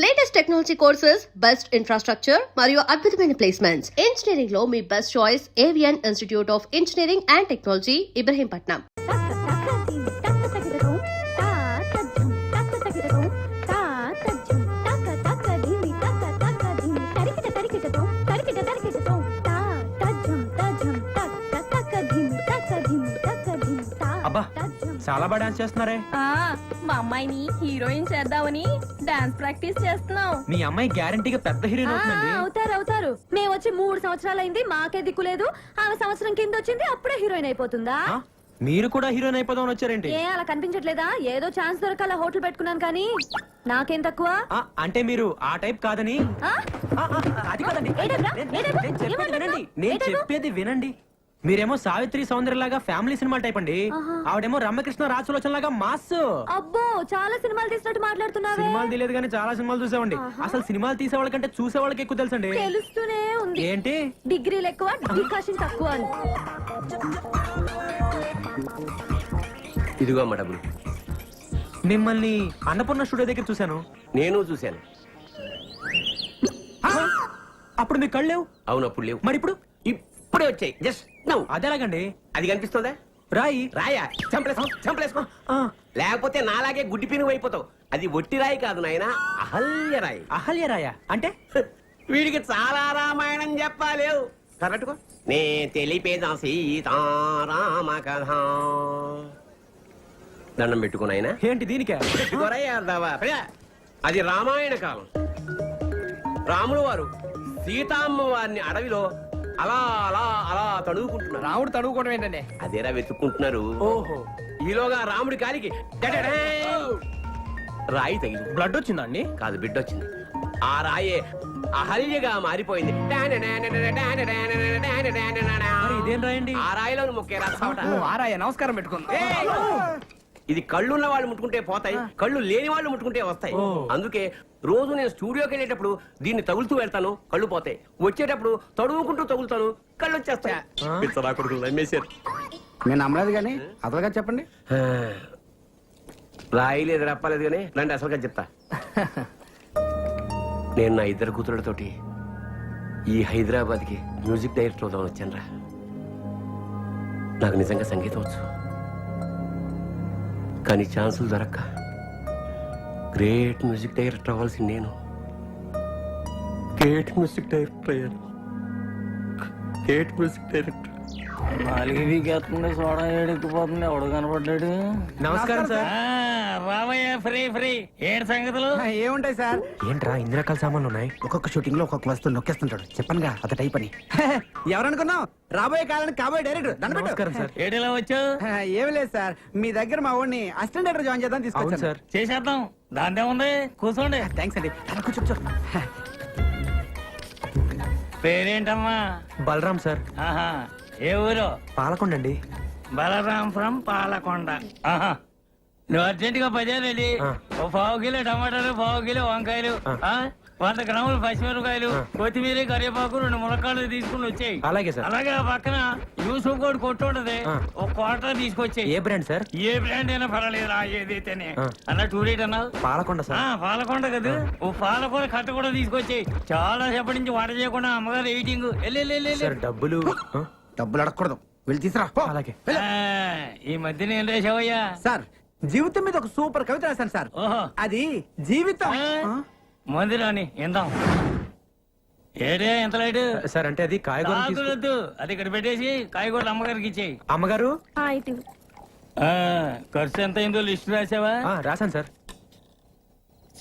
Latest technology courses, best infrastructure మరియు అద్భుతమైన placements. Engineering లో మీ best choice Avian institute of engineering and technology, Ibrahimpatnam. అబ్బా చాలా బాగా డాన్స్ చేస్తున్నారే. మా అమ్మాయిని హీరోయిన్ చేద్దామని డాన్స్ ప్రాక్టీస్ చేస్తున్నాం. మీ అమ్మాయి గ్యారంటీగా పెద్ద హీరోయిన్ అవుతుందండి. అవుతారు. మేము వచ్చి 3 సంవత్సరాలైంది, మాకే దిక్కు లేదు. ఆమె సంవత్సరం కింద వచ్చింది, అప్పుడే హీరోయిన్ అయిపోతుందా? మీరు కూడా హీరోయిన్ అయిపోదామని వచ్చారేంటి? ఏ అలా కనిపించట్లేదా? ఏదో ఛాన్స్ దొరకాల హోటల్ పెట్టుకున్నాను కానీ నాకేం తక్కువ. అంటే మీరు ఆ టైప్ కాదని. అది కాదండి, నేను చెప్పేది వినండి. మీరేమో సావిత్రి సౌందర్యలాగా ఫ్యామిలీ సినిమా టైప్ అండి. ఆవిడేమో రమ్యకృష్ణ రాజసులోచన లాగా మాస్. అబ్బో చాలా సినిమాలు తీసినట్టు మాట్లాడుతున్నావే. సినిమాలు తీయలేదు కానీ చాలా సినిమాలు చూసామండి. అసలు సినిమాలు తీసే వాళ్ళకంటే చూసే వాళ్ళకి ఎక్కువ తెలుసండి. తెలుస్తూనే ఉంది. ఏంటి? డిగ్రీలు ఎక్కువ, డికాషన్ తక్కువ అని. ఇదిగో అమ్మ డబ్బులు. మిమ్మల్ని అన్నపూర్ణ స్టూడియో దగ్గర చూశాను. నేను చూశాను. అప్పుడు మీ కళ్ళు లేవు. అవును, అప్పుడు లేవు. మరి ఇప్పుడు? ఇప్పుడే వచ్చాయి. జస్ట్ నవ్వు. అదేలాగండి? అది కనిపిస్తుందా? రాయా చంపలేసుకో. లేకపోతే నాలాగే గుడ్డి పినుగు అయిపోతావు. అది ఒట్టి రాయి కాదు నాయన, అహల్య రాయి. అహల్య రాయ అంటే? వీడికి చాలా రామాయణం చెప్పాలేవు. కరెక్ట్గా నే తెలిపేదా సీతారామ కథ. దండం పెట్టుకున్నాయన. ఏంటి దీనికే? అది రామాయణ కాలం. రాముడు వారు సీతామ్మ వారిని అడవిలో అలా అలా అలా తడువుకుంటున్నారు. రాముడు తడువుకోవడం ఏంటండి? అదేరా వెతుక్కుంటున్నారు. ఓహో. ఈలోగా రాముడి కాలికి రాయి తగిలి బ్లడ్ వచ్చిందండి? కాదు, బిడ్డ వచ్చింది. ఆ రాయే అహల్యగా మారిపోయింది. ఇదేం రాయండి? ఆ రాయిలో మొక్కేరా. ఆ రాయ నమస్కారం పెట్టుకుంది. ఇది కళ్ళున్న వాళ్ళు ముట్టుకుంటే పోతాయి, కళ్ళు లేని వాళ్ళు ముట్టుకుంటే వస్తాయి. అందుకే రోజు నేను స్టూడియోకి వెళ్ళేటప్పుడు దీన్ని తగులుతూ వెళ్తాను, కళ్ళు పోతాయి. వచ్చేటప్పుడు తడువుకుంటూ తగులుతాను, కళ్ళు వచ్చేస్తాయి. నేను నమ్మలేదు కానీ అసలుగా చెప్పండి. రాయలేదు, రప్పలేదు కానీ రండి అసలుగా చెప్తా. నేను నా 2 కూతురులతోటి ఈ హైదరాబాద్కి మ్యూజిక్ డైరెక్టర్ అవుదామని వచ్చాను రా. నాకు నిజంగా సంగీతం వచ్చు, కానీ ఛాన్సులు దొరక్క గ్రేట్ మ్యూజిక్ డైరెక్టర్ అవ్వాల్సి నేను గ్రేట్ మ్యూజిక్ డైరెక్టర్ అయ్యాను. Great music director. 4 వీకేస్తుంది, సోడా ఏడెక్కిపోతుంది. ఎవడు కనపడ్డాడు? నమస్కారం సార్. రామయ్య ఫ్రీ ఏడు సంగతులు ఏముంటాయి సార్? ఏంట్రా ఇన్ని రకాల సామాన్లు ఉన్నాయి? ఒక్కొక్క షూటింగ్ లో ఒక్కొక్క వస్తువు నొక్కేస్తుంటాడు. చెప్పనుగా అత టైప్ అని. ఎవరనుకున్నావు? రాబోయే కాలానికి కాబోయే డైరెక్టర్. నమస్కారం సార్. ఏడిలా వచ్చావు? ఏమి లేదు సార్, మీ దగ్గర మా వాడిని అసిస్టెంట్ డైరెక్టర్ జాయిన్ చేద్దాం తీసుకొచ్చాను సార్. చేసేద్దాం, దాందే ఉంది. కూర్చోండి. థ్యాంక్స్ అండి. కూర్చో. పేరేంటమ్మా? బలరాం సార్. ఆహా, ఏ ఊరు? పాలకొండ అండి. బలరాం ఫ్రమ్ పాలకొండ. ఆహా, నువ్వు అర్జెంట్ గా 10 వెళ్ళి ఓ 1/2 కిలో టమాటాలు, 1/2 కిలో వంకాయలు, 100 గ్రాములు పచ్చిమిరపకాయలు, కొత్తిమీర, కరివేపాకు, 2 ములక్కాళ్ళు తీసుకుని వచ్చాయి. అలాగే సార్. అలాగే ఆ పక్కన యూసుఫ్ కోడ్ కొట్టు ఉంటది, ఒక క్వార్టర్ తీసుకొచ్చాయి. ఏ బ్రాండ్ సార్? ఏ బ్రాండ్ అయినా పర్వాలేదు, ఏదైతేనే. అన్న టూరేట్ అన్నావు? పాలకొండ సార్. పాలకొండ కదా, ఓ పాలకొండ కట్ట కూడా తీసుకొచ్చాయి. చాలా సేపటి నుంచి వంట చేయకుండా అమ్మగారు ఎయిటింగ్. డబ్బులు అడగకూడదు, వెళ్ళి తీసురా. అలాగే. ఈ మధ్యన ఏం రాసావయ్యా? సార్, జీవితం మీద ఒక సూపర్ కవిత రాశాను సార్. ఓహో, అది జీవితం. మందిరాని ఇందాం. ఏడే ఎంత లైట్ సార్? అంటే అది కాయగూరలు. అది ఇక్కడ పెట్టేసి కాయగూరలు అమ్మగారికి ఇచ్చేయి. అమ్మగారు ఖర్చు ఎంత అయిందో లిస్ట్ రాసావా? రాశాను సార్.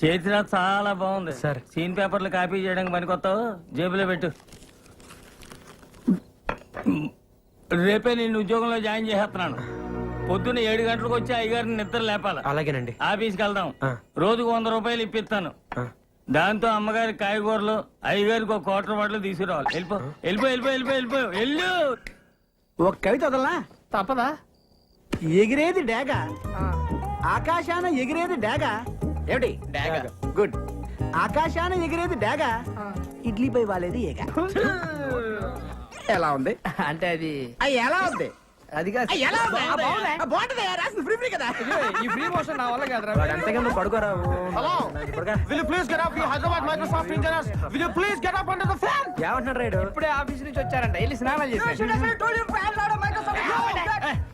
చేతిరా చాలా బాగుంది సార్. సీన్ పేపర్లు కాపీ చేయడానికి పనికొత్తావు, జేబులో పెట్టు. రేపే నేను ఉద్యోగంలో జాయిన్ చేసేస్తున్నాను. పొద్దున్న 7 గంటలకు వచ్చి అయ్యగారిని నిద్ర లేపాలి. అలాగేనండి. ఆఫీస్కి వెళ్దాం. రోజుకు 100 రూపాయలు ఇప్పిస్తాను. దాంతో అమ్మగారి కాయగూరలు, అయ్యగారికి 1 క్వార్టర్ బాటిల్ తీసుకురావాలి. వెళ్ళు. ఒక కవిత వదలనా? తప్పదా? ఎగిరేది డేగ, ఆకాశాన ఎగిరేది డేగ. ఏమిటి? డేగ. గుడ్. ఆకాశాన ఎగిరేది డేగ, ఇడ్లీపై వాలేది ఏగ. ఎలా ఉంది? అంటే అది ఎలా ఉంది? అది కాదు. ఎలా ఉంది? ఆ, బాగుంది. ఆ, బాగుంటది రాసింది ఫ్రీ ఫ్రీ కదా. ఈ ఫ్రీ మోషన్ నా వల్ల కాదురా. వాడు అంతగా నువ్వు పడుకోరా Hello. Will you please get up? We Hyderabad Microsoft engineers. Will you please get up under the fan? ఏమంటున్నాడు రైడు ఇప్పుడే ఆఫీస్ నుంచి వచ్చారంట. వెళ్ళి స్నానం చేసి.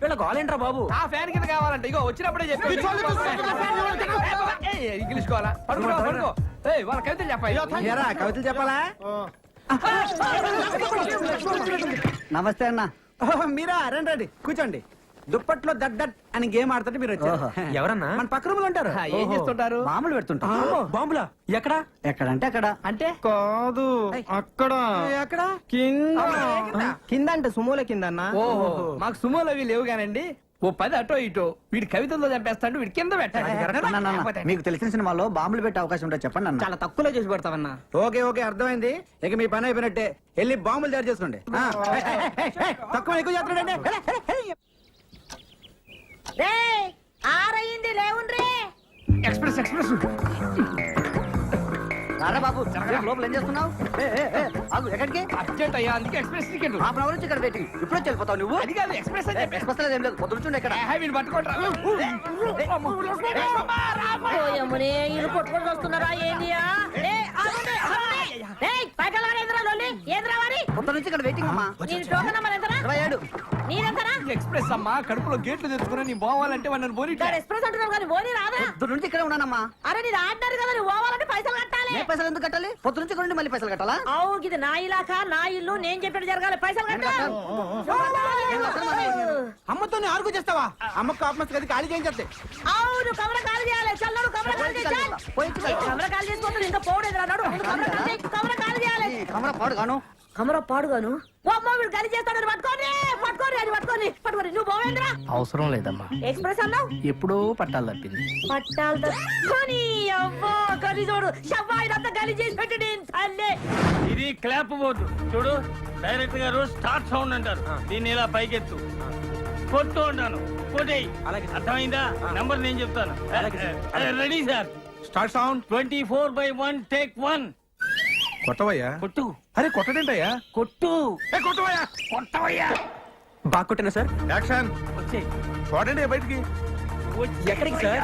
వీళ్ళ గోలేంట్రా బాబు ఆ ఫ్యాన్ కింద కావాలంట. ఇగో వచ్చినప్పుడే చెప్పి. ఇంగ్లీష్ కావాలా? పడుకో పడుకో. ఏయ్ వాళ్ళ కవితలు చెప్పాయి. ఏరా, కవితలు చెప్పాలా? నమస్తే అన్న. మీరా రండి రండి కూర్చోండి. దుప్పట్లో దట్ దట్ అని గేమ్ ఆడుతుంటే మీరు వచ్చారు. ఎవరన్నా మన పక్క రూమ్ లో ఉంటారు. ఏం చేస్తుంటారు? మామూలు పెడుతుంటారు. బాంబులా ఎక్కడా ఎక్కడంటే అక్కడ. అంటే కాదు అక్కడ ఎక్కడ కింద అంటే సుమోల కింద అన్న. ఓహో మాకు సుమోలు అవి లేవు కానండి. ఓ 10 అటో ఇటో వీడి కవితల్లో చంపేస్తాడు. వీడి కింద పెట్టాడు. అన్న, అన్న, అన్న, మీకు తెలిసిన సినిమాలో బాంబులు పెట్టే అవకాశం ఉంటే చెప్పండి అన్న. చాలా తక్కువలో చేసి పెడతామన్నా. ఓకే ఓకే అర్థమైంది. ఇక మీ పని అయిపోయినట్టే. వెళ్ళి బాంబులు తయారు చేసుకోండి. తక్కువ ఎక్కువ చేస్తున్నాడండి. ఆరయింది లేవుండ్రే. ఎక్స్ప్రెస్ ఎక్స్ప్రెస్ రారా బాబు, లోపల ఏం చేస్తున్నావు? ఎక్కడికి? అర్జెంట్ అయ్యా, అందుకే ఎక్స్ప్రెస్ టికెట్. హాఫ్ అవర్ నుంచి ఇక్కడ వెయిటింగ్. ఇప్పుడు వచ్చి వెళ్ళిపోతావు నువ్వు? అది కాదు ఎక్స్ప్రెస్ అని చెప్పి. ఎక్స్ప్రెస్ ఏం లేదు, పొద్దుంటుండే ఇక్కడ. వీడిని పట్టుకుంటా. ఓయమ్మనే ఇల్లు కొట్టుకొని వస్తున్నారా ఏందియా? పొద్దు నుంచి ఇక్కడ వెయిటింగ్ అమ్మా. నేను టోకెన్ నెంబర్ ఎంతరా? 27. నీరెంతరా? ఎక్స్ప్రెస్ అమ్మా, కడుపులో గేట్లు తెచ్చుకుని నీ పోవాలంటే వాడిని పోనీ. దాని ఎక్స్ప్రెస్ అంటున్నావు కానీ ఓనీ రాదా? పొద్దు నుంచి ఇక్కడ ఉన్నానమ్మా. అరే నీది ఆర్డర్ కదా, నువ్వు పోవాలంటే పైసలు కట్టాలి. ఏ పైసలు ఎందుకు కట్టాలి? పొద్దు నుంచి ఇక్కడ ఉండి మళ్ళీ పైసలు కట్టాలా? అవును, ఇది నా ఇలాకా, నా ఇల్లు, నేను చెప్పినట్టు జరగాలి. పైసలు కట్టాలి. అమ్మతో ఆర్గు చేస్తావా? అమ్మకు కాపమస్ గది ఖాళీ చేయించే. అవును, కమర కాల్ చేయాలి. చల్లడు కమర కాల్ చేయాలి. కమర కాల్ చేసుకోవద్దు, ఇంకా పోవడేది రాడు. కమర కాల్ చేయాలి. కమర పాడు గాను. కమర పాడుగాను. ఓ అమ్మ, వీడు గలి చేస్తాడు. పట్టుకోని పట్టుకోని అది పట్టుకోని పట్టుకోని. నువ్వు పోవేంద్రా? అవసరం లేదమ్మా, ఎక్స్ప్రెస్ అన్నావు. ఎప్పుడో పట్టాలు తప్పింది. పట్టాలు తప్పుకొని అవ్వో గలి చూడు. షవ్వాయినంతా గలి చేసి పెట్టి నేను తల్లే. ఇది క్లాప్ బోర్డు చూడు. డైరెక్ట్ గా రోజు స్టార్ట్ సౌండ్ అంటారు. దీన్ని ఇలా పైకెత్తు, కొట్టు అంటాను, కొట్టేయి. అర్థమైందా? నంబర్ నేను చెప్తాను. Ready sir. Start sound. 24/1 take 1. కొట్టవయ్యా. కొట్టు అరే కొట్టడేంటయ్యా? కొట్టు కొట్టవయ్యా. కొట్టవయ్యా. బాగా కొట్టినా సార్. యాక్షన్. వచ్చే చూడండి బయటికి. ఎక్కడికి sir?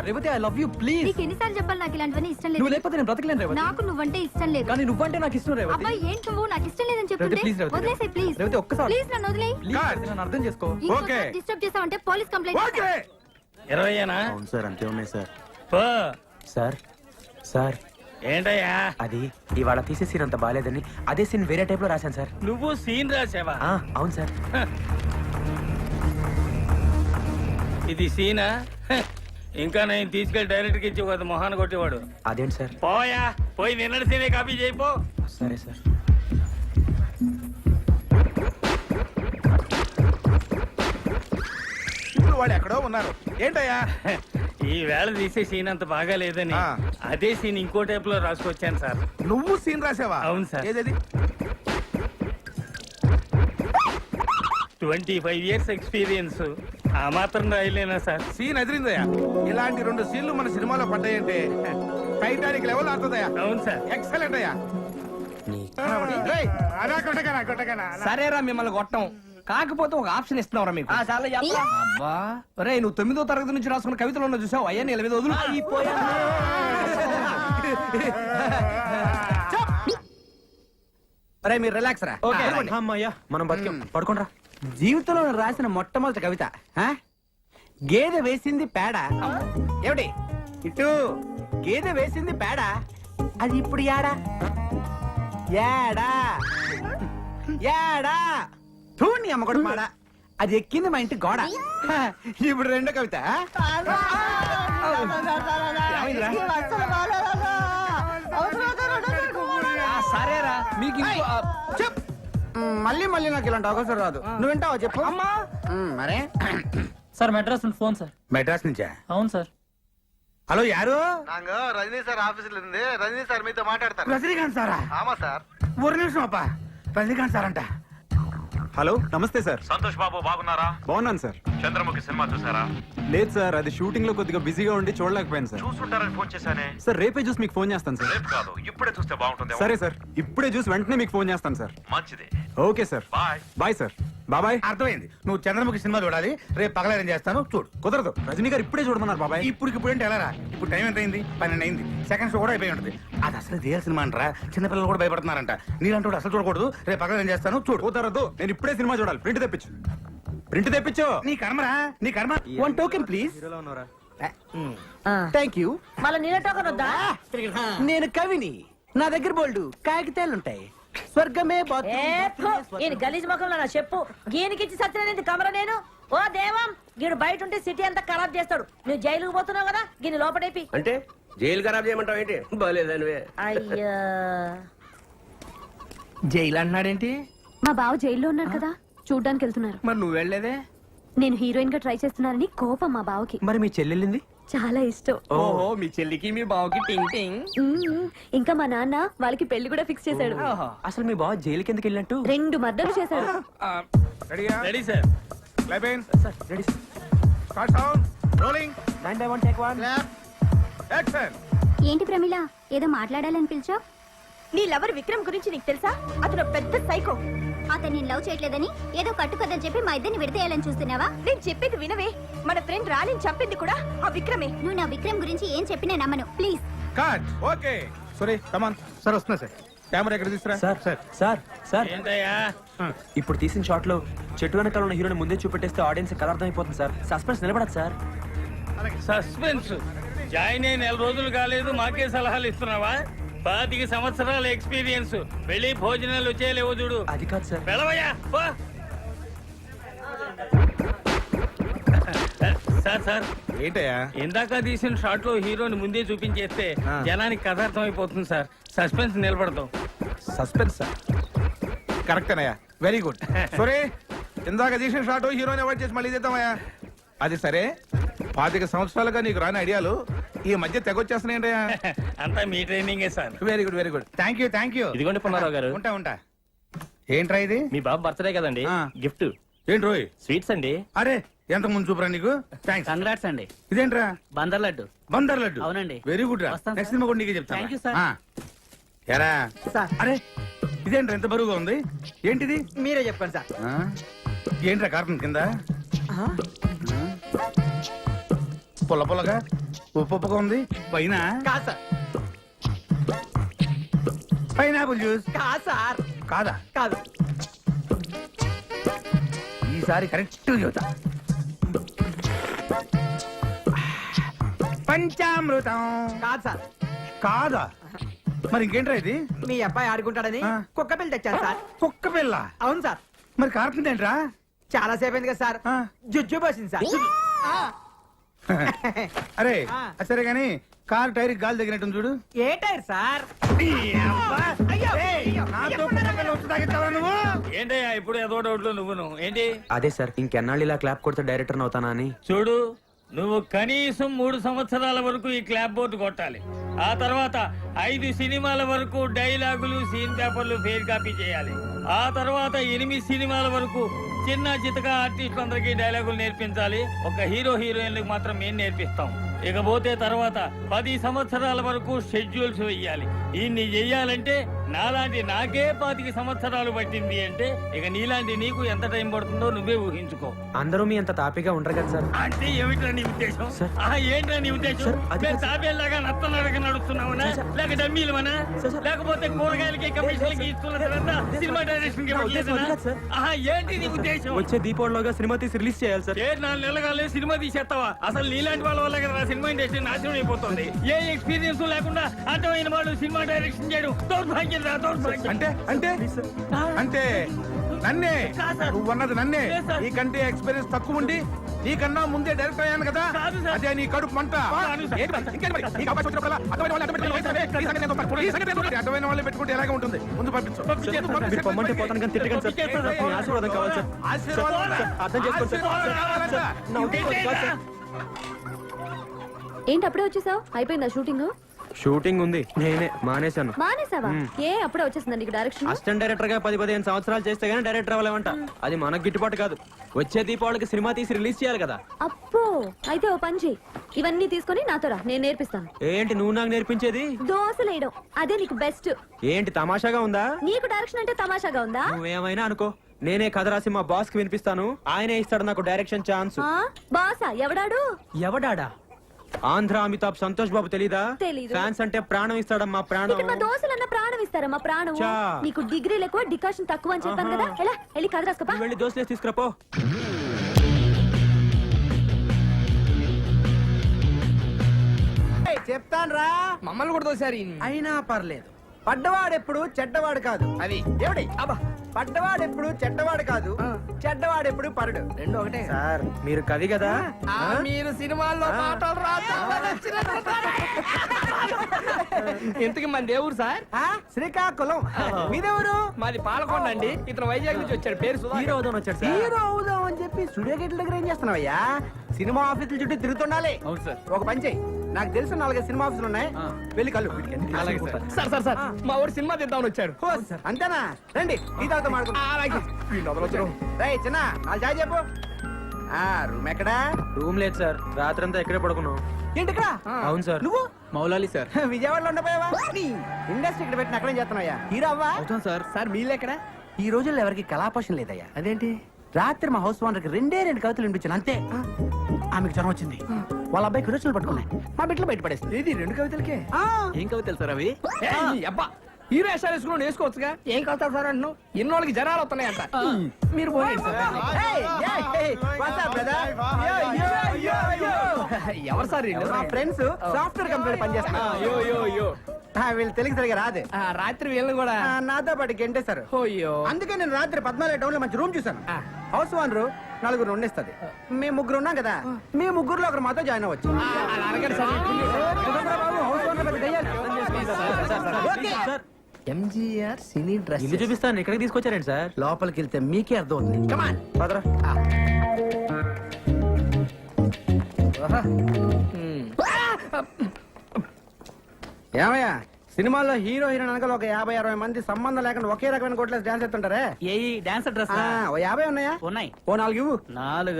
Revathi, I love you please. నీకు ఎన్నిసార్లు చెప్పాలి నాకు ఇలాంటివన్నీ ఇష్టం లేదు. నువ్వు లేకపోతే నేను బ్రతకలేను రేవతి. నాకు నువ్వంటే ఇష్టం లేదు. కానీ నువ్వంటే నాకు ఇష్టం రేవతి. అబ్బాయి ఏంటి నువ్వు నాకు ఇష్టం లేదని చెప్తుంటే రేవతి, ప్లీజ్ రేవతి. వదిలేసే ప్లీజ్. రేవతి, ఒక్కసారి. ప్లీజ్ నన్ను వదిలేయ్. ప్లీజ్ నన్ను అర్థం చేసుకో. ఇంకోసారి డిస్టర్బ్ చేసావంటే పోలీస్ కంప్లైంట్ చేస్తా. 20 అవును సార్, అంతే ఉన్నాయి సార్. సార్ సార్ ఏంటయ్యా? అది ఇవాళ తీసే సీన్ అంత బాగాలేదని అదే సీన్ వేరే టైప్ లో రాశాను సార్. నువ్వు సీన్ రాసావా? అవును సార్. ఇది సీనా? ఇంకా నేను తీసుకెళ్లి డైరెక్ట్ కి ఇచ్చి ఒక మొహాన్ని కొట్టేవాడు. అదేంటి సార్? పోయా, పోయి నిన్నటి సీనే కాపీ చేయిపో. సరే సార్. ఇప్పుడు వాడు ఎక్కడో ఉన్నారు. ఏంటయ్యా? ఈ వేళ తీసే సీన్ అంత బాగా లేదని అదే సీన్ ఇంకో టైప్ లో రాసుకొచ్చాను సార్. నువ్వు సీన్ రాసావా? అవును సార్. ఏదది? 25 years ఎక్స్పీరియన్స్. ఆ మాత్రం రాయలేనా సార్? సీన్ ఎదిరిందయ్యా. ఇలాంటి 2 సీన్లు మన సినిమాలో పడ్డాయంటే టైటానిక్ లెవెల్ ఆడుతుందయ్యా. అవును సార్. ఎక్సలెంట్ అయ్యా. సరేరా, మిమ్మల్ని కొట్టం. కాకపోతే ఒక ఆప్షన్ ఇస్తున్నావురా మీకు. అబ్బా, ఒరే నువ్వు 9వ తరగతి నుంచి రాసుకున్న కవితలు ఉన్న చూసావు. అయ్యా నీళ్ళ మీద వదులు. అరే మీరు రిలాక్స్ రా. అమ్మయ్యా, మనం బతికాం. పడుకోండ్రా. జీవితంలో నేను రాసిన మొట్టమొదటి కవిత. గేదె వేసింది పేడ. ఏమిటి ఇటు? గేదె వేసింది పేడ, అది ఇప్పుడు యాడా యాడా యాడా నీ అమ్మగొడు మాడ, అది ఎక్కింది మా ఇంటి గోడ. ఇప్పుడు రెండో కవిత. సరేరా, మీకు చెప్. మళ్ళీ మళ్ళీ నాకు ఇలాంటి అవకాశం రాదు. నువ్వు వింటావా చెప్పు. అమ్మా మరే సార్ మెడ్రాస్ నుండి ఫోన్ సార్. మెడ్రాస్ నుంచా? అవును సార్. హలో యారు? రజనీ సార్ ఆఫీసులో ఉంది. రజనీ సార్ మీతో మాట్లాడతారు. రజనీకాంత్ సారా? ఆమా సార్. ఒక నిమిషం అప్ప. రజనీకాంత్ సార్ అంట. హలో నమస్తే సార్. సంతోష్ బాబు బాగున్నారా? బాగున్నాను సార్. చంద్రముఖి సినిమా చూసారా? లేదు సార్, అది షూటింగ్ లో కొద్దిగా బిజీగా ఉండి చూడలేకపోయాను సార్. చూసుంటారని ఫోన్ చేశానే. సార్ రేపే చూసి మీకు ఫోన్ చేస్తాను సార్. రేపు కాదు, ఇప్పుడే చూస్తే బాగుంటుంది. సరే సార్, ఇప్పుడే చూసి వెంటనే మీకు ఫోన్ చేస్తాను సార్. మంచిది. Okay sir. Bye. Bye sir. బాబాయ్. అర్థమైంది. నువ్వు చంద్రముఖి సినిమా చూడాలి. రేపు పగలేరం చేస్తాను చూడు. కుదరదు, రజనీ గారు ఇప్పుడే చూడమన్నారు బాబాయ్. ఇప్పుడు అంటే ఎలా రా? ఇప్పుడు టైం ఎంత అయింది? 12 అయింది. సెకండ్ షో కూడా అయిపోయి ఉంటుంది. అది అసలు రియల్ సినిమా అంటారా? చిన్నపిల్లలు కూడా భయపడుతున్నారంట. నీలాంటి వాడు అసలు చూడకూడదు. రేపు పగలేరం చేస్తాను చూడు. కుదరదు, నేను ఇప్పుడే సినిమా చూడాలి. ప్రింట్ తెప్పించు. ప్రింట్ తెప్పించు. నీ కర్మరా, నీ కర్మ. One token please. Thank you. మళ్ళీ నేనే టోకన్ వద్దా? నేను కవిని. నా దగ్గర బోల్డు కాగితాలుంటాయి. స్వర్గమే ఏ ఫు, ఈయన గలీజ్ ముఖంలో నా చెప్పు గీనికిచ్చి సత్యనేది కమర నేను. ఓ దేవం, గీడు బయట ఉంటే సిటీ అంతా ఖరాబ్ చేస్తాడు. నువ్వు జైలుకు పోతున్నావు కదా, గిన్ని లోపడేపి. అంటే జైలు ఖరాబ్ చేయమంటావు ఏంటి? బాలేదనివే. అయ్యా జైలు అంటున్నాడేంటి? మా బావ జైల్లో ఉన్నారు కదా, చూడ్డానికి వెళ్తున్నారు. మరి నువ్వు వెళ్ళలేదే? నేను హీరోయిన్ గా ట్రై చేస్తున్నానని కోపం మా బావకి. మరి మీ చెల్లెళ్ళింది? చాలా ఇష్టం. ఓహో, మీ చెల్లికి మీ బావకి టింగ్ టింగ్. ఇంకా మా నాన్న వాళ్ళకి పెళ్లి కూడా ఫిక్స్ చేశాడు. అసలు మీ బావ జైలుకి ఎందుకు వెళ్ళినట్టు? 2 మర్డర్లు చేశాడు. రెడీయా? Ready sir. Clapping. Sir ready sir. Start sound. Rolling. 9 take 1. Action. ఏంటి ప్రమిళ, ఏదో మాట్లాడాలని పిలిచావు? నీ లవర్ విక్రమ్ గురించి నీకు తెలుసా? అతను పెద్ద సైకో. అతన్ని లవ్ చేయట్లేదని ఏదో కట్టుకదని చెప్పి మా ఇద్దరిని విడతేయాలని చూస్తున్నావా? నేను చెప్పేది వినవే. మన ఫ్రెండ్ రాణిని చంపింది కూడా ఆ విక్రమే. నువ్వు నా విక్రమ్ గురించి ఏం చెప్పినా నమ్మను. ప్లీజ్. కట్. ఓకే. సరే కమాన్. సార్ వస్తున్నా సార్. కెమెరా ఎక్కడ తీసుకురా? సార్ సార్ సార్ ఏంటయ్యా? ఇప్పుడు తీసిన షాట్ లో చెట్టు వెనకాల ఉన్న హీరోని ముందే చూపెట్టేస్తే ఆడియన్స్ కథ అర్థమైపోతుంది సార్. సస్పెన్స్ నిలబడదు సార్. సస్పెన్స్ జాయిన్ అయి 4 రోజులు కాలేదు, మాకే సలహాలు ఇస్తున్నావా? 25 సంవత్సరాల ఎక్స్పీరియన్స్. వెళ్ళి భోజనాలు వచ్చేలేవో చూడు. అది కాదు సార్. వెళ్ళవయ్యా పో. సార్ ఏంటయ్యా? ఇందాక తీసిన షాట్ లో హీరోని ముందే చూపించేస్తే జనానికి కథ అర్థమైపోతుంది సార్. సస్పెన్స్ నిలబడతాం. Suspense sir. కరెక్టేనయ్యా, వెరీ గుడ్. సరే, ఇందాక తీసిన షాట్ హీరోని అవాయిడ్ చేసి మళ్ళీ చేద్దామయ్యా. అది సరే, 25 సంవత్సరాలుగా నీకు రాని ఐడియాలు ఈ మధ్య తెగొచ్చేస్తున్నాయంటయ్యా. అంతా మీ ట్రైనింగే sir. Very good, very good. Thank you. ఇదిగోండి పుల్లారావు గారు. ఉంటా. ఏంట్రా ఇది? మీ బాబు బర్త్డే కదండి, ఆ. గిఫ్ట్ ఏంటి రోయ్? స్వీట్స్ అండి. అరే, ఎంత ముందు చూపురా నీకు. థ్యాంక్స్. కంగ్రాట్స్ అండి. ఇదేంట్రా? బందర్ లడ్డు. బందర్ లడ్డు. అవునండి. వెరీ గుడ్ రా. వస్తాను నెక్స్ట్ సార్. సినిమా కూడా నీకే చెప్తాను. Thank you, sir. ఎరా అరే, ఇదేంట్రా ఎంత బరువుగా ఉంది? ఏంటిది? మీరే చెప్పండి సార్. ఆ? ఏంట్రా కార్టన్ కింద? పుల్ల పుల్లగా ఉప్పుగా ఉంది. పైన కాదు సార్. Pineapple juice. కాదు సార్. కాదా? కాదు. ఈసారి కరెక్ట్ చెబుతా. పంచామృతం. కాదు సార్. కాదా? మరి ఇంకేంట్రా ఇది? మీ అబ్బాయి ఆడుకుంటాడని ఆ. కుక్క పిల్ల తెచ్చాను సార్. కుక్క పిల్ల. అవును సార్. మరి కార్టన్ ఏంట్రా? చాలా సేపు అయింది కదా సార్. ఆ. జుజ్జు పోసింది సార్. ఆ. అరే, ఆ. అది సరే గాని కారు టైర్ గాలి తగినట్టు చూడు. ఏ టైర్ సార్? నాతో కుక్క పిల్ల వచ్చి తాగిస్తావా నువ్వు? ఏంటయ్యా ఇప్పుడు ఏదో డౌట్లో నువ్వును ఏంటి? అదే సార్, ఇంకెన్నాళ్ళు ఇలా క్లాప్ కొడితే డైరెక్టర్ అవుతానా అని. చూడు, నువ్వు కనీసం 3 సంవత్సరాల వరకు ఈ క్లాప్ బోర్డు కొట్టాలి. ఆ తర్వాత 5 సినిమాల వరకు డైలాగులు, సీన్ పేపర్లు ఫెయిర్ కాపీ చేయాలి. ఆ తర్వాత 8 సినిమాల వరకు చిన్న చితక ఆర్టిస్టులందరికీ డైలాగులు నేర్పించాలి. ఒక హీరోయిన్లకు మాత్రం మేము నేర్పిస్తాం. ఇకపోతే తర్వాత 10 సంవత్సరాల వరకు షెడ్యూల్స్ వెయ్యాలి. ఇన్ని చెయ్యాలంటే నాలాంటి నాకే 25 సంవత్సరాలు పట్టింది అంటే ఇక నీలాంటి నీకు ఎంత టైం పడుతుందో నువ్వే ఊహించుకో. అందరూ మీ అంత తాపీగా ఉండరు కదా సార్. అంటే ఏమిట్రా నీ ఉద్దేశం? సార్. ఏంట్రా నీ ఉద్దేశం? సార్, అది మేము కాదు సార్. తాబేలాగా నత్తలాగా నడుస్తున్నామనా, లేక డమ్మీలమనా, లేకపోతే కూరగాయలకి కమిషన్లకి ఇస్తున్న సినిమా డైరెక్షన్ కి ఏంటి నీ ఉద్దేశం? వచ్చే దీపావళిలోగా సినిమా తీసి రిలీజ్ చేయాలి సార్. 4 నెలలుగానే సినిమా తీసేస్తావా? అసలు నీలాంటి వాళ్ళ వల్ల కదా సినిమా ఇండస్ట్రీ నాశనం అయిపోతుంది. ఏ ఎక్స్పీరియన్స్ లేకుండా అర్థమైన వాళ్ళు సినిమా డైరెక్షన్ చేయడం దౌర్భాగ్యం రా, దౌర్భాగ్యం. అంటే అంటే అంటే నన్నే కాదు సార్. నువ్వు అన్నది నన్నే. లేదు సార్. నీకంటే ఎక్స్పీరియన్స్ తక్కువ ఉండి నీకన్నా ముందే డైరెక్ట్ అయ్యాను కదా. కాదు సార్. అదే నీ కడుపు మంట. కాదు సార్. ఏంటి మరి? ఇంకేంటి మరి? నీకు అవకాశం వచ్చినప్పుడల్లా అర్థమైన వాళ్ళు అడ్డం పెట్టుకుని వస్తావే? ఈ సంగతి ఏంటో మరి. ఈ సంగతి ఏంటో మరి. అడ్డమైన వాళ్ళు పెట్టుకుంటే ఎలాగే ఉంటుంది. ముందు పంపించు. మీరు పొమ్మంటే పోతాను కానీ తిట్టకండి సార్. మీ ఆశీర్వాదం కావాలి సార్. ఆశీర్వాదం సార్, అర్థం చేసుకోండి సార్. ఆశీర్వాదం కావాలంట. నా ఉద్దేశం కాదు సార్. ఏంటి అప్పుడే వచ్చేసావు? అయిపోయిందా షూటింగ్? షూటింగ్ ఉంది నేనే మానేశాను మానేసావా? ఏ అప్పుడే వచ్చేసిందండి నీకు డైరెక్షన్? అసిస్టెంట్ డైరెక్టర్ గా 10-15 సంవత్సరాలు చేస్తే గానీ డైరెక్టర్ అవ్వలేమంట. అది మనకు గిట్టుబాటు కాదు. వచ్చే దీపావళికి సినిమా తీసి రిలీజ్ చేయాలి కదా. అప్పో అయితే ఓ పని చెయ్యి, ఇవన్నీ తీసుకొని నాతో రా, నేను నేర్పిస్తాను. ఏంటి నువ్వు నాకు నేర్పించేది? దోశలేయడం అదే నీకు బెస్ట్. ఏంటి తమాషాగా ఉందా? నీకు డైరెక్షన్ అంటే తమాషాగా ఉందా? నువ్వేమైనా అనుకో, నేనే కథ రాసి మా బాస్ కి వినిపిస్తాను. ఆయనే ఇస్తాడు నాకు డైరెక్షన్ ఛాన్స్. బాసా ఎవడాడు? ఎవడాడా? ఆంధ్ర అమితాబ్ సంతోష్ బాబు తెలీదా? తెలీదు. ఫ్యాన్స్ అంటే ప్రాణం ఇస్తాడమ్మా, ప్రాణం. ఇక్కడ మా దోశలన్న ప్రాణం ఇస్తారమ్మా, ప్రాణం. చా. నీకు డిగ్రీలు ఎక్కువ, డికాషన్ తక్కువ అని చెప్పాను కదా. ఎలా వెళ్ళి కథ రాసుకోపా. నువ్వు వెళ్ళి దోశలేసి తీసుకురాపో. చెప్తాను రా, మమ్మల్ని కూడా తోసారి అయినా పర్లేదు. పడ్డవాడెప్పుడు చెడ్డవాడు కాదు. అది ఏమిటి అబ్బా, పడ్డవాడెప్పుడు చెడ్డవాడు కాదు, చెడ్డవాడెప్పుడు పరుడు. రెండు ఒకటే సార్ మీరు కవి కదా? మీరు సినిమాల్లో మాటలు ఇంతకి మన దేవుడు సార్ ఆ, శ్రీకాకుళం. మీదెవరు? మాది పాలకొండ అండి. ఇతను వైజాగ్ నుంచి వచ్చాడు. పేరు సుధా. హీరో అవుదాం వచ్చాడు సార్. హీరో అవుదాం అని చెప్పి స్టూడియో గేట్ల దగ్గర ఏం చేస్తున్నావయ్యా? సినిమా ఆఫీసుల చుట్టూ తిరుగుతుండాలి. అవును సార్. ఒక పని చెయ్యి, నాకు తెలిసిన 4 సినిమా ఆఫీసులు ఉన్నాయి, వెళ్ళి కళ్ళు. అలాగే సార్. సార్ సార్ సార్ మా ఊరు సినిమా తీద్దామని వచ్చాడు. అంతేనా? రండి ఈ తాగుతా అలాగే. రేయ్ చిన్న, వాళ్ళు చాయ్ చెప్పు. రూమ్ ఎక్కడా? రూమ్ లేదు సార్, రాత్రంతా ఎక్కడే పడుకున్నాం. ఏంటి ఇక్కడ? అవును సార్. నువ్వు మౌలాలి సార్. విజయవాడలో ఉండపోయావా? ఇండస్ట్రీ ఇక్కడ పెట్టిన అక్కడేం చేస్తున్నావా? హీరో అవ్వా? అవుతాం సార్. సార్ మీళ్ళెక్కడ? ఈ రోజుల్లో ఎవరికి కళాపోషణ లేదయ్యా. అదేంటి? రాత్రి మా హౌస్ ఓనర్కి 2 కవితలు వినిపించాను అంతే. ఆమెకు జ్వరం వచ్చింది, వాళ్ళ అబ్బాయికి రోజులు పట్టుకున్నాయి, మా బిడ్డలు బయట పడేస్తుంది. ఇది 2 కవితలకే? ఏం కవితలు సార్ అవి? అబ్బా హీరో వేషాలు వేసుకుని వేసుకోవచ్చుగా. ఏం కలుతారు సార్ అంటున్నావు? ఇన్నోళ్ళకి జనాలు వస్తున్నాయంట. మీరు పోయి ఎవరు సార్ వీళ్ళు? మా ఫ్రెండ్స్ సాఫ్ట్వేర్ కంపెనీ పనిచేస్తున్నారు. వీళ్ళు తెలుగు సరిగా రాదు. రాత్రి వీళ్ళని కూడా నాతో పాటు గెంటేశారు. అయ్యో. అందుకే నేను రాత్రి 14 టౌన్ లో మంచి రూమ్ చూసాను. House owner 4 ఉండిస్తుంది. మేము 3 ఉన్నాం కదా, మేము 3లో ఒకరు మాతో జాయిన్ అవ్వచ్చు. అలా అడగండి సార్. ఎంజీఆర్ సినీ డ్రెస్ ఇల్లు చూపిస్తాను, ఇక్కడికి తీసుకొచ్చారండి సార్. లోపలికి వెళ్తే మీకే అర్థం అవుతుంది. కమాన్ పదరా. ఏమయ్యా, సినిమాల్లో హీరో హీరోయిన్ అనగా ఒక 50-60 మంది సంబంధం లేకుండా ఒకే రకమైన కోట్లేసి డాన్స్ ఎత్తుంటారే. ఏ డాన్స్ డ్రెస్ ఓ 50 ఉన్నాయా? ఉన్నాయి. ఓ 4 ఇవ్వు. 4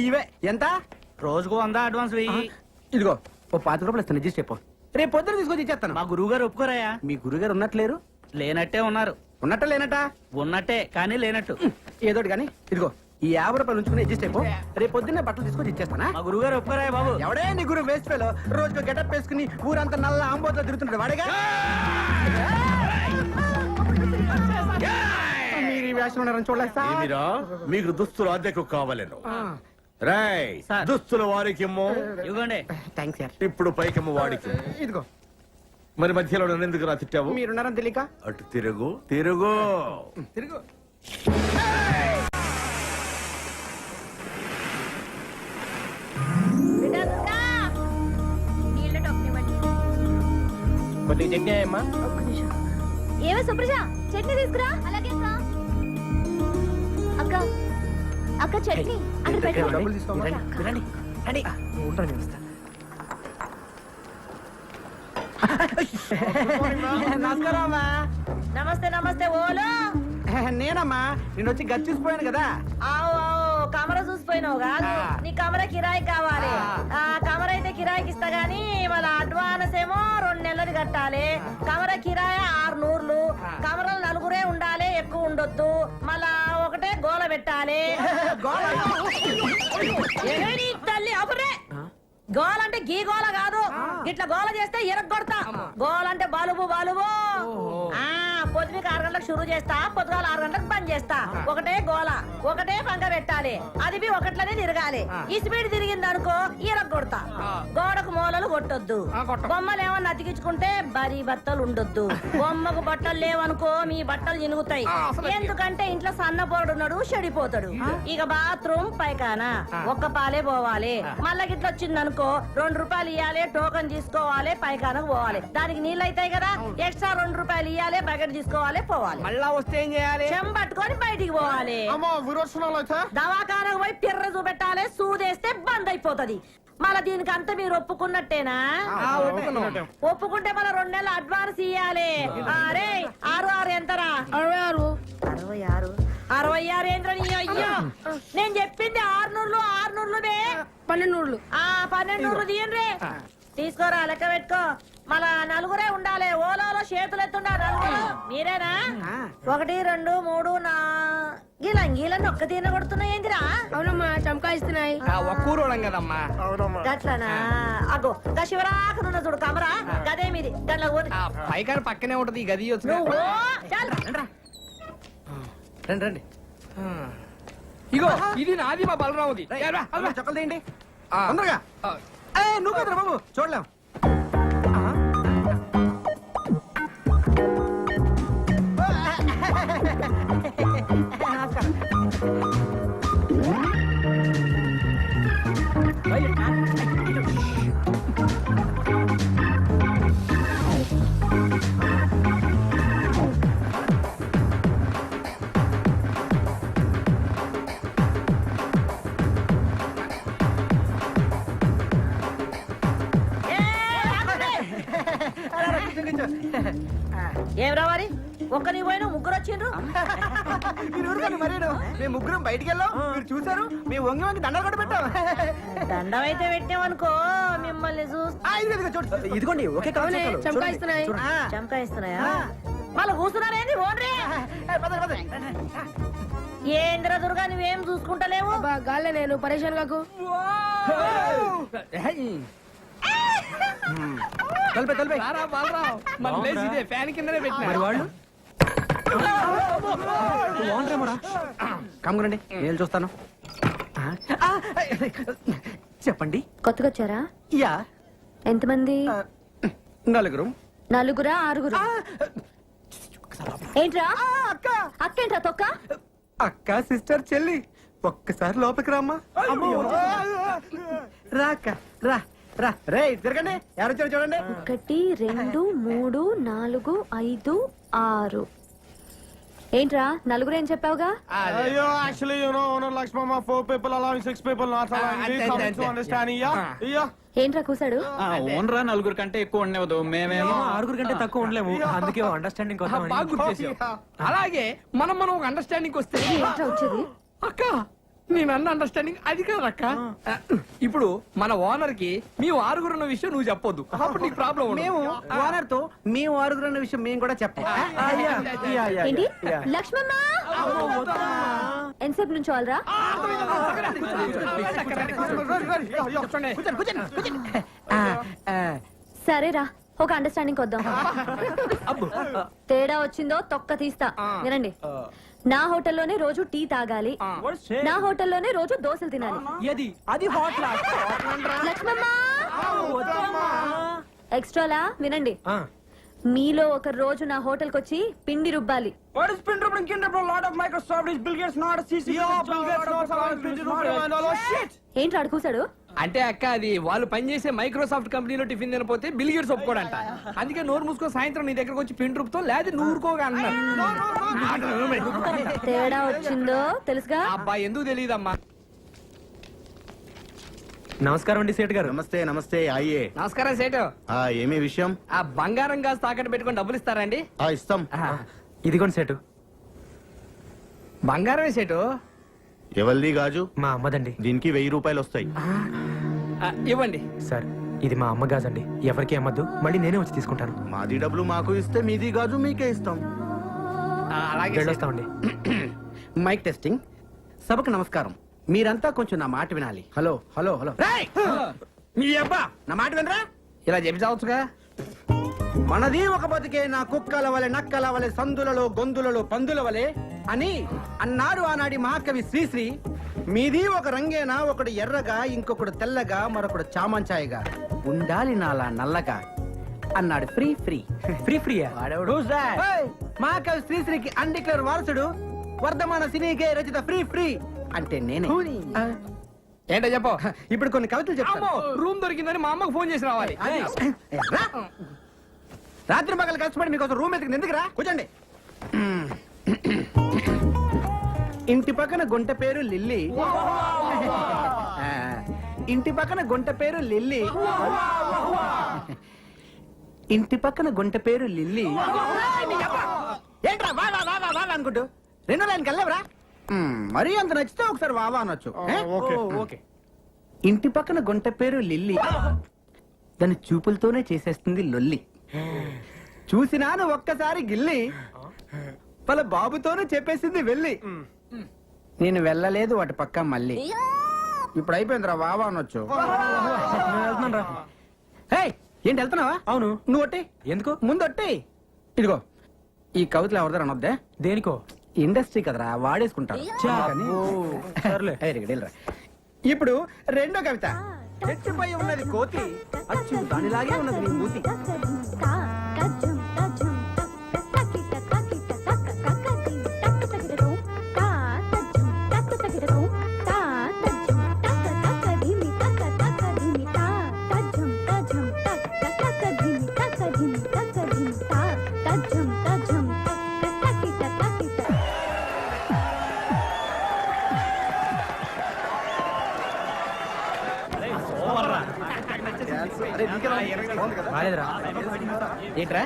ఇవే ఎంత? రోజుకు 100 అడ్వాన్స్ వెయ్యి. ఇదిగో ఓ 5 రూపాయలు ఇస్తాను, అడ్జస్ట్ చెప్పు. రేపు పొద్దున తీసుకొచ్చి ఇచ్చేస్తాను. మా గురువు గారు ఒప్పుకోరాయా? మీ గురుగారు ఉన్నట్లేరు? లేనట్టే ఉన్నారు. ఉన్నట్ట లేనట? ఉన్నట్టే కానీ లేనట్టు. ఏదోటి కానీ ఇదిగో ఈ 50 రూపాయలు ఉంచుకుని అడ్జస్ట్ అయిపో. రేపు పొద్దున్నే బట్టలు తీసుకొచ్చి ఇచ్చేస్తానా? మా గురువు గారు ఒప్పుకోరాయా బాబు? ఎవడే నీ గురువు వేస్ట్ ఫెలో, రోజుకు గెటప్ వేసుకుని ఊరంతా నల్ల ఆంబోతో తిరుగుతుంటాడు వాడేగా. మీరు ఈ వేషం ఉన్నారని చూడలేదు సార్. మీకు దుస్తులు అద్దెకు కావాలను రాయ్. సార్. దుస్తులు వారికి ఇవ్వండి. Thanks sir. ఇప్పుడు పైకమ్మ వాడికి. ఇదిగో మరి మధ్యలో నన్ను ఎందుకు రా తిట్టావు? మీరున్నారని తెలియక. అటు తిరుగు తిరుగు. తిరుగు. కొద్దిగా చట్నీ అమ్మా. ఏవో సుప్రజ, చట్నీ తీసుకురా. అలాగే అక్క. అక్క చట్నీ అక్కడ పెట్టు. డబ్బులు తీసుకోమా? రండి, రండి. ఉంటాను, నేను వస్తా. నమస్కారం అమ్మా. నమస్తే నమస్తే ఓలో. నేనమ్మా, నేను వచ్చి గది చూసిపోయాను కదా. ఆవు కమర చూసిపోయినావు కాదు, నీ కమర కిరాయి కావాలి. ఆ కమర అయితే కిరాయికి ఇస్తా గానీ మళ్ళీ అడ్వాన్స్ ఏమో 2 నెలలు కట్టాలి. కమర కిరాయి 600. కమరలు 4 ఉండాలి, ఎక్కువ ఉండొద్దు. మళ్ళా ఒకటే గోల పెట్టాలి. ఏమీ తల్లి అపురే. గోల అంటే గీ గోల కాదు, ఇట్లా గోల చేస్తే ఎరగొడతా. గోల అంటే బలుబు బలుబు. పొద్దునకి 6 గంటలకు షురూ చేస్తా, పొద్దుగాల 6 గంటలకు బంద్ చేస్తా. ఒకటే గోల, ఒకటే పంక పెట్టాలి. అది బి ఒకట్లనే తిరగాలి. ఈ స్పీడ్ తిరిగింది అనుకో ఎరగొడతా. గోడకు మూలలు కొట్టొద్దు. బొమ్మలు ఏమన్నా అతికించుకుంటే బరీ బట్టలు ఉండొద్దు. బొమ్మకు బట్టలు లేవనుకో మీ బట్టలు చినుగుతాయి. ఎందుకంటే ఇంట్లో సన్నపోరుడు ఉన్నాడు, చెడిపోతాడు. ఇక బాత్రూమ్ పైకానా ఒక్క పాలే పోవాలి. మళ్ళా గిట్ల వచ్చిందనుకో 2 రూపాయలు ఇవ్వాలి, టోకన్ తీసుకోవాలి, పైకానకు పోవాలి. దానికి నీళ్ళు అవుతాయి కదా, ఎక్స్ట్రా 2 రూపాయలు ఇవ్వాలి, బకెట్ తీసుకోవాలి, పోవాలి. మళ్ళా వస్తే ఏం చేయాలి? చెంబట్టుకొని బయటికి పోవాలి. దవాఖానకు పోయి పిర్ర చూపెట్టాలి, సూదేస్తే బంద్ అయిపోతది. మళ్ళా దీనికి అంతా మీరు ఒప్పుకున్నట్టేనా? ఒప్పుకుంటే మళ్ళీ 2 నెలలు అడ్వాన్స్ ఇయ్యాలి. అరే 6 ఎంతరా? 66 66 ఏంద్రా నీ అయ్యో? నేను చెప్పింది 600 1200 1200 తీయండి. తీసుకోరా, లెక్క పెట్టుకో. మళ్ళా నలుగురే ఉండాలి. ఓలో చేతులు ఎత్తుండా నలుగురు. మీరేనా? 1 2 3 గీలని ఒక్క తీన కొడుతున్నాయి ఏందిరా? అవునమ్మా చమకాయిస్తున్నాయి. ఒక్కూరోళం కదమ్మా. గట్లనా? అగో గా శివరాకనున్న చూడు కమరా, గదే మీది. దాంట్లో పోదు. పైకారు పక్కనే ఉంటది ఈ గది వచ్చి. నువ్వు చాలు. రండి రండి. ఇగో ఇది నాది, మా బలరాముది. చక్కలు తీయండి తొందరగా. నువ్వు కదరా బాబు, చూడలేం. ఏం రావాలి? ఒక్క నీ పోయిన ముగ్గురు వచ్చిండ్రు. మీరు ఊరుకోండి మరేను. మేము ముగ్గురం బయటికి వెళ్ళాం, మీరు చూసారు. మేము వంగి వంగి దండలు కూడా పెట్టాం. దండం అయితే పెట్టామనుకో మిమ్మల్ని ఇదిగోండి ఒకే చమకాయిస్తున్నాయి. చంకాయిస్తున్నాయా? మళ్ళీ కూర్చున్నారేంది? ఓన్రే ఏంద్ర దుర్గా, నువ్వేం చూసుకుంటలేవు? గాల్లే నేను పరేషాన్ కాకు. తలపే రారా బలరావు, మన ప్లేస్ ఇదే, ఫ్యాన్ కిందనే పెట్టినా. మరి వాళ్ళు కమ్మురండి, నేను చూస్తాను. చెప్పండి. కొత్తగా వచ్చారా? యా. ఎంతమంది? నలుగురు. నలుగురా 6? ఏంట్రా అక్క అక్కేంట్రా తొక్క? అక్క సిస్టర్ చెల్లి ఒక్కసారి లోపలికి రామ్మా. రాక రా రా. రే తిరగండి, ఎవరు వచ్చారు చూడండి. 1 2 3 4 5 6. ఏంట్రా నలుగురు ఏం చెప్పావుగా? అయ్యో actually you know owner Lakshmamma 4 people allowing 6 people not allowing me come to understand yeah. ఏంట్రా కూసాడు? ఓన్రా 9 కంటే ఎక్కువ ఉండవద్దు. మేమేమో 6 కంటే తక్కువ ఉండలేము. అందుకే అండర్స్టాండింగ్ బాగా గుర్తు చేసావు. అలాగే మనం ఒక అండర్స్టాండింగ్ వస్తే. ఏంట్రా వచ్చేది? అక్క నేను అన్న అండర్స్టాండింగ్ అది కాదు అక్క. ఇప్పుడు మన ఓనర్ కి మీ 6 ఉన్న విషయం నువ్వు చెప్పొద్దు, అప్పుడు నీకు ప్రాబ్లం. మేము ఓనర్ తో మేము ఆరుగురు అన్న విషయం మేము కూడా చెప్పాం. ఏంటి లక్ష్మమ్మ ఎంతసేపు నుంచి వాళ్ళరా? సరేరా ఒక అండర్స్టాండింగ్ వద్దాం. తేడా వచ్చిందో తొక్క తీస్తా. వినండి, నా హోటల్లోనే రోజు టీ తాగాలి, నా హోటల్లోనే రోజు దోశలు తినాలి. అది హాట్ లక్ష్మమ్మ ఎక్స్ట్రాలా వినండి, మీలో ఒక రోజు నా హోటల్ కి వచ్చి పిండి రుబ్బాలి. ఏంటి అడుగుసాడు? అంటే అక్క అది వాళ్ళు పనిచేసే మైక్రోసాఫ్ట్ కంపెనీలో టిఫిన్ తినపోతే బిల్ గేట్స్ ఒప్పుకోడంట. అందుకే నోరు మూసుకో, సాయంత్రం నీ దగ్గరకు వచ్చి పిండి రూపుతో లేదా నూరుకోగా అన్నారు. తేడా వచ్చిందో తెలుసుగా? అబ్బా ఎందుకు తెలియదమ్మా. నమస్కారం అండి సేట్ గారు. నమస్తే నమస్తే అయ్యే. నమస్కారం సేటు. ఏమి విషయం? ఆ బంగారం గాజు తాకట్టు పెట్టుకొని డబ్బులు ఇస్తారండి? ఇస్తాం. ఇదిగోండి సేటు. బంగారమే సేటు. ఎవరిది గాజు? మా అమ్మదండి. దీనికి 1000 రూపాయలు వస్తాయి. ఇవ్వండి సార్ ఇది మా అమ్మ గాజండి, ఎవరికి అమ్మద్దు, మళ్ళీ నేనే వచ్చి తీసుకుంటాను. మాది డబ్బులు మాకు ఇస్తే మీది గాజు మీకే ఇస్తాం. అలాగే వెళ్ళొస్తామండి. Mic testing. సభకు నమస్కారం. మీరంతా కొంచెం నా మాట వినాలి. Hello hello hello. మీ అబ్బా నా మాట వినరా? ఇలా చెప్పి చావచ్చుగా. మనది ఒక బతికే, నా కుక్కల వలె నక్కల వలె సందులలో గొంతులలో పందుల వలె అని అన్నాడు ఆనాడి మహాకవి శ్రీశ్రీ. మీది ఒక రంగేనా, ఒకడు ఎర్రగా, ఇంకొకడు తెల్లగా, మరొకడు చామంచాయగా, ఉండాలి నాలా నల్లగా అన్నాడు ఫ్రీ ఫ్రీ. ఫ్రీ ఫ్రీయా? మహాకవి శ్రీశ్రీకి అన్డిక్లేర్ వారసుడు, వర్ధమాన సినీకే రచిత ఫ్రీ ఫ్రీ అంటే నేనే. ఏంటో చెప్పు. ఇప్పుడు కొన్ని కవితలు చెప్తాను. రూమ్ దొరికిందని మా అమ్మకు ఫోన్ చేసి రావాలి. రా. రాత్రి పగలు కష్టపడి మీకోసం రూమ్ ఎత్తుకుని ఎందుకురా? కూర్చోండి. ఇంటి పక్కన గుంట పేరు లిల్లీ, ఇంటి పక్కన గుంట పేరు లిల్లీ. ఇంటి పక్కన గుంట పేరు లిల్లీ. ఏంట్రా వా వా వా వా వా అనుకుంటూ రెండో లైన్కి వెళ్ళవరా? మరీ అంత నచ్చితే ఒకసారి వావా అనొచ్చు. ఓకే. ఇంటి పక్కన గుంట పేరు లిల్లీ, దాని చూపులతోనే చేసేస్తుంది లొల్లి. చూసినాను ఒక్కసారి గిల్లి, వాళ్ళ బాబుతోనే చెప్పేసింది వెళ్ళి. నేను వెళ్ళలేదు వాటి పక్క మళ్ళీ. ఇప్పుడు అయిపోయిందిరా వావా అనొచ్చు. హేయ్, ఏంటి వెళ్తున్నావా? అవును. నువ్వు ఒట్టి ఎందుకు? ముందు ఒట్టి. ఇదిగో ఈ కవితలు ఎవరిదారు అనొద్దే, దేనికో? ఇండస్ట్రీ కదరా వాడేసుకుంటారు. అందుకని. సర్లే. ఏయ్, రేయ్, రేయ్, రేయ్. ఇప్పుడు రెండో కవిత. చెట్టుపై ఉన్నది కోతి, అచ్చు దానిలాగే ఉన్నది నీ మూతి. బాలేదురా. ఏంట్రా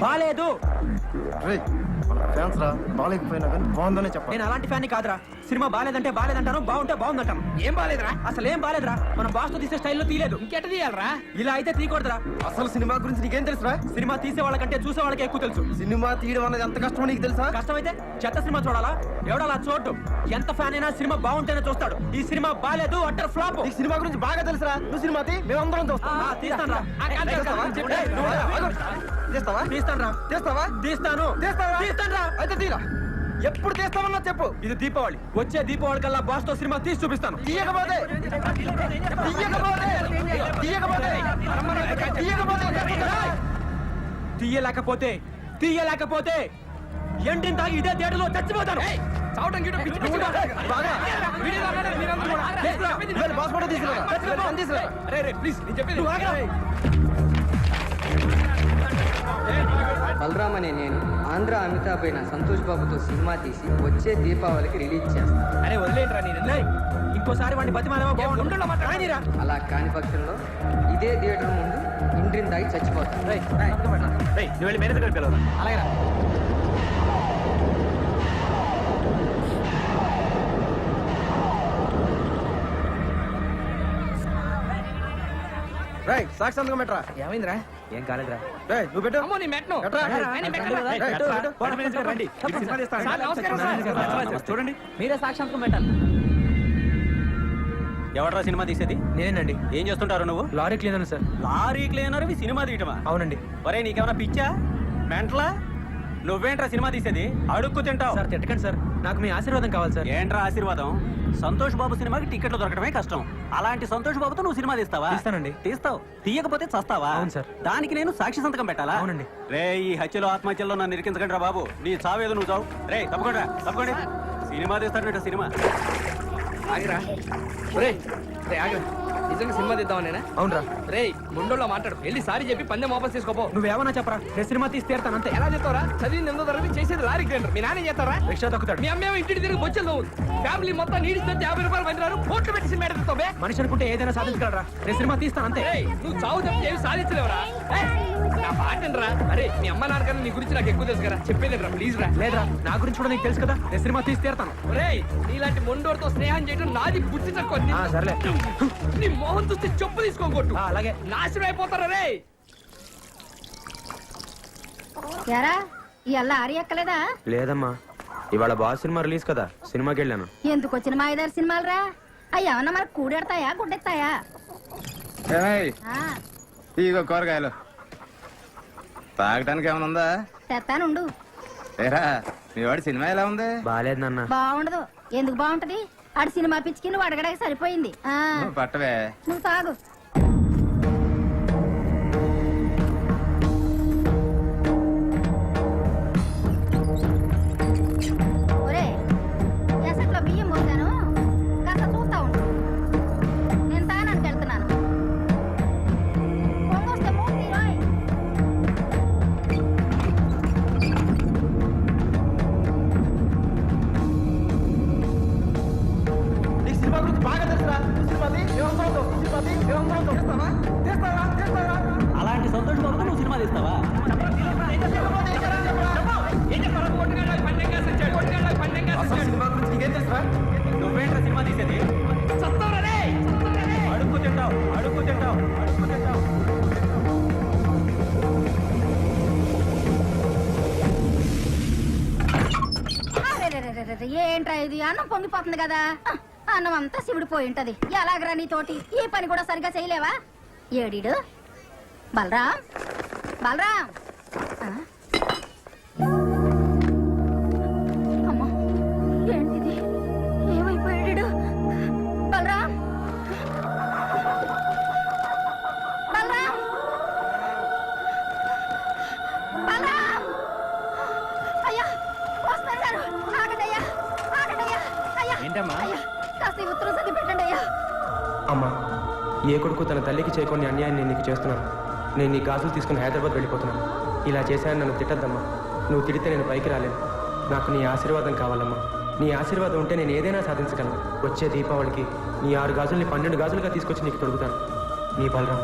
బాలేదు. ఫ్యాన్స్ రా, బాగాలేకపోయినా కానీ బాగుందనే చెప్పాలి. నేను అలాంటి ఫ్యాన్ కాదురా. సినిమా బాలేదంటే బాలేదంటాను, బాగుంటే బాగుందంటాను. ఏం బాలేదురా? అసలు ఏం బాలేదురా. మనం బాస్ తో తీసే స్టైల్లో తీయలేదు. ఇంకెట తీయాలరా? ఇలా అయితే తీయకూడదురా. అసలు సినిమా గురించి నీకేం తెలుసురా? సినిమా తీసే వాళ్ళకంటే చూసే వాళ్ళకి ఎక్కువ తెలుసు. సినిమా తీయడం అనేది ఎంత కష్టమో నీకు తెలుసా? కష్టమైతే చెత్త సినిమా చూడాలా? ఎవడాలా చూడటం. ఎంత ఫ్యాన్ అయినా సినిమా బాగుంటేనే చూస్తాడు. ఈ సినిమా బాలేదు, అట్టర్ ఫ్లాప్. నీకు సినిమా గురించి బాగా తెలుసురా. నువ్వు సినిమా తీ, మేమందరం చూస్తాం. తీస్తాను రా. తీస్తావా? తీస్తాను రా. తీస్తావా? తీస్తాను. తీస్తాను రా. అయితే తీరా. ఎప్పుడు తీస్తామన్నా చెప్పు. ఇది దీపావళి. వచ్చే దీపావళి కల్లా బాస్ తో సినిమా తీసి చూపిస్తాను. తీయకపోతే తీయలేకపోతే ఎండిన తాగి ఇదే థియేటర్లో చచ్చిపోతాను. చావటం గిటం పిచ్చి పిచ్చి బాగా. వీడియో అన్నాడు, మీరందరూ కూడా. ఇవాళ బాస్ ఫోటో తీసుకురా. రే ప్లీజ్ నేను చెప్పేది. బలరామ్ అనే నేను ఆంధ్ర అమితాబ్ అయిన సంతోష్ బాబుతో సినిమా తీసి వచ్చే దీపావళికి రిలీజ్ చేస్తాను. అరే వదిలేంట్రా నేను. ఇంకోసారి వాడిని బతిమాలేమో బాగుండు. అలా కాని పక్షంలో ఇదే థియేటర్ ముందు ఇండ్రిన్ దాగి చచ్చిపోతాను. నువ్వు వెళ్ళి మేనేజర్ గారికి పిలవరా. అలాగే రేయ్, సాక్షి సంతకం పెట్టరా. ఏమైందిరా? ఏం కాలేదురా. రేయ్, నువ్వు పెట్టు. అమ్మో నీ మెట్ను. ఎట్రా? ఆయన మెట్ను. రేయ్, పెట్టు. పోరా మేనేజర్ గారు రండి. ఇది సినిమా తీస్తాను. సార్, నమస్కారం సార్. చూడండి. మీరే సాక్షాత్కం పెట్టాలి. ఎవడరా సినిమా తీసేది? నేనండి. ఏం చేస్తుంటారు నువ్వు? Lorry cleaner sir. Lorry cleaner cinema తీయటమా? అవునండి. ఒరే నీకేమైనా పిచ్చా మెంటలా? నువ్వేంట్రా సినిమా తీసేది? అడుక్కు తింటావు. సార్ తిట్టకండి సార్. నాకు మీ ఆశీర్వాదం కావాలి సార్. ఏంట్రా ఆశీర్వాదం? సంతోష్ బాబు సినిమాకి టికెట్లు దొరకడమే కష్టం. అలాంటి సంతోష్ బాబుతో నువ్వు సినిమా తీస్తావా? తీస్తానండి. తీస్తావు. తీయకపోతే చస్తావా? అవును సార్. దానికి నేను సాక్షి సంతకం పెట్టాలా? అవునండి. రే ఈ హత్యలో ఆత్మహత్యలో నన్ను ఇరికించకండి రా బాబు. నీ చావేదో నువ్వు చావు. రే తప్పకుండా తప్పకండి. సినిమా తీస్తాడు సినిమా. ఆగిరా. రే రే ఆగిరా. నిజంగా సినిమా తీద్దామా నేనా? అవునరా. రే ముండోళ్ళ మాట్లాడు. వెళ్ళి సారీ చెప్పి పందెం వాపస్ తీసుకోపో. నువ్వేమన్నా చెప్పరా. నేను సినిమా తీసి తీరుతాను అంతే. ఎలా చెప్తారా? చదివింది ఎంతో తరగతి, చేసేది లారీ క్లీనర్. మీ నాన్న చేస్తారా? రిక్షా తొక్కుతాడు. మీ అమ్మేమో ఇంటికి తిరిగి బొచ్చెలు ఫ్యామిలీ మొత్తం నీడిస్తే 50 రూపాయలు పందిరారు. కోట్లు పెట్టి సినిమా ఎడుతావే. మనిషి అనుకుంటే ఏదైనా సాధించగలరా. నేను సినిమా తీస్తాను అంతే. నువ్వు చావు తప్పి ఏమి సాధించలేవరా? నా పాటరా. అరే మీ అమ్మ నాన్నకన్నా నీ గురించి నాకు ఎక్కువ తెలుసు కదా. చెప్పేదేరా ప్లీజ్ రా. లేదురా, నా గురించి కూడా నీకు తెలుసు కదా. నేను సినిమా తీసి తీరుతాను. ఒరేయ్ నీలాంటి మొండోడితో స్నేహం చేయడం నాది బుద్ధి తక్కువ. సర్లే. నీ మోహన్ చూస్తే చెప్పు తీసుకోకొట్టు. అలాగే. నాశనం అయిపోతారా రే. యారా ఇవాళ ఆరి ఎక్కలేదా? లేదమ్మా, ఇవాళ బాస్ సినిమా రిలీజ్ కదా, సినిమాకి వెళ్ళాను. ఎందుకు వచ్చిన మా ఐదారు సినిమాలు రా? అవి ఏమన్నా మనకు కూడెడతాయా గుడ్డెత్తాయా? ఇగో కూరగాయలు తాగటానికి ఏమైనా ఉందా? తెత్తానుండు. ఏరా మీ వాడి సినిమా ఎలా ఉంది? బాలేదు నాన్న. బాగుండదు. ఎందుకు బాగుంటది? ఆడు సినిమా పిచ్చికి నువ్వు అడగడానికి సరిపోయింది. నువ్వు పట్టవే. నువ్వు తాగు. ఒరే ఎసట్లో బియ్యం పోతాను, కాస్త చూస్తా ఉండు. నేను తాగడానికి వెళ్తున్నాను. పొంగొస్తే మూతి రాయ్. నీకు సినిమా గురించి బాగా తెలుసురా. నువ్వు సినిమా తీ, మేమందరం చూస్తాం. అలాంటి సంతోష్ బాబుతో నువ్వు సినిమా తీస్తావా? నువ్వేంట్రా సినిమా తీసేది? అడుక్కు తింటావు, అడుక్కు తింటావు, అడుక్కు తింటావు. ఏంట్రా ఇది? అన్నం పొంగిపోతుంది కదా. అన్నం అంతా శివుడు పోయి ఉంటది. ఎలాగరా నీతోటి ఈ పని కూడా సరిగా చేయలేవా? ఏడీడు బలరాం, బలరాం. అమ్మా, ఏంటిది? ఏమైపోయాడు బలరాం? బలరాం, బలరాం! అయ్యా, పోస్టర్ గారు, ఆగండి అయ్యా, ఆగండి అయ్యా, అయ్యా. ఏంటమ్మా? అయ్యా, కాస్త ఈ ఉత్తరం సర్ది పెట్టండి అయ్యా. అమ్మా, ఏ కొడుకు తన తల్లికి చేయకుండా అన్యాయం నేను నీకు చేస్తున్నాను. నేను నీ గాజులు తీసుకుని హైదరాబాద్ వెళ్ళిపోతున్నాను. ఇలా చేశాను, నన్ను తిట్టద్దమ్మా. నువ్వు తిడితే నేను పైకి రాలేను. నాకు నీ ఆశీర్వాదం కావాలమ్మా. నీ ఆశీర్వాదం ఉంటే నేను ఏదైనా సాధించగలను. వచ్చే దీపావళికి నీ 6 గాజుల్ని 12 గాజులుగా తీసుకొచ్చి నీకు తొడుగుతాను. నీ బలరాం.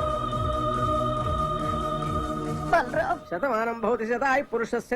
బలరాం, శతమానం భవతి శతాయ్ పురుషస్య